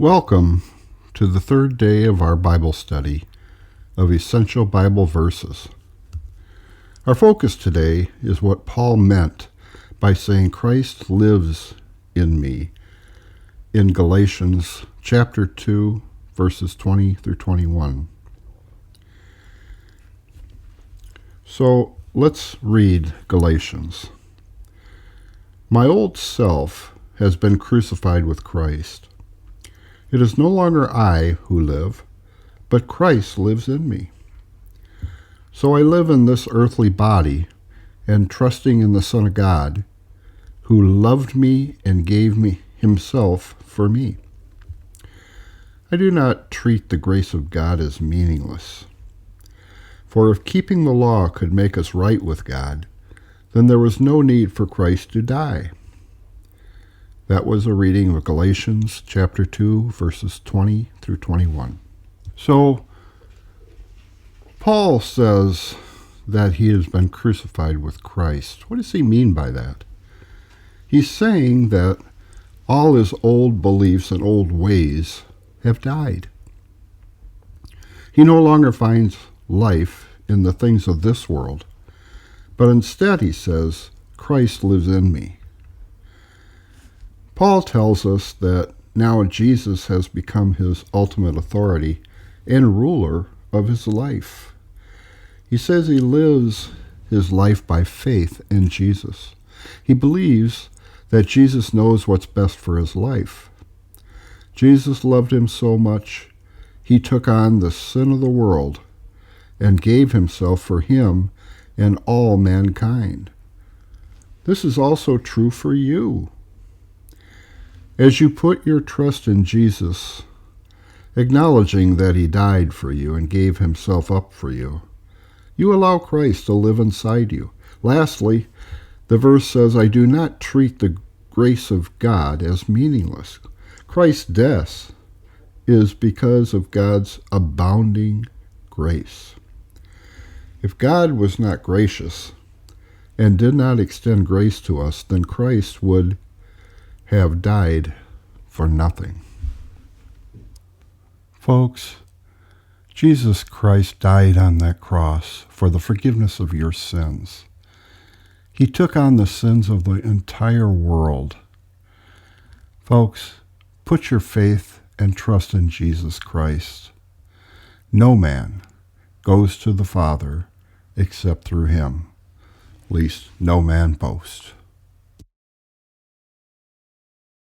Welcome to the third day of our Bible study of Essential Bible Verses. Our focus today is what Paul meant by saying Christ lives in me in Galatians chapter 2, verses 20 through 21. So let's read Galatians. My old self has been crucified with Christ. It is no longer I who live, but Christ lives in me. So I live in this earthly body, and trusting in the Son of God, who loved me and gave me himself for me. I do not treat the grace of God as meaningless. For if keeping the law could make us right with God, then there was no need for Christ to die. That was a reading of Galatians chapter 2, verses 20 through 21. So, Paul says that he has been crucified with Christ. What does he mean by that? He's saying that all his old beliefs and old ways have died. He no longer finds life in the things of this world, but instead he says, Christ lives in me. Paul tells us that now Jesus has become his ultimate authority and ruler of his life. He says he lives his life by faith in Jesus. He believes that Jesus knows what's best for his life. Jesus loved him so much, he took on the sin of the world and gave himself for him and all mankind. This is also true for you. As you put your trust in Jesus, acknowledging that he died for you and gave himself up for you, you allow Christ to live inside you. Lastly, the verse says, I do not treat the grace of God as meaningless. Christ's death is because of God's abounding grace. If God was not gracious and did not extend grace to us, then Christ would have died for nothing. Folks, Jesus Christ died on that cross for the forgiveness of your sins. He took on the sins of the entire world. Folks, put your faith and trust in Jesus Christ. No man goes to the Father except through him, lest no man boast.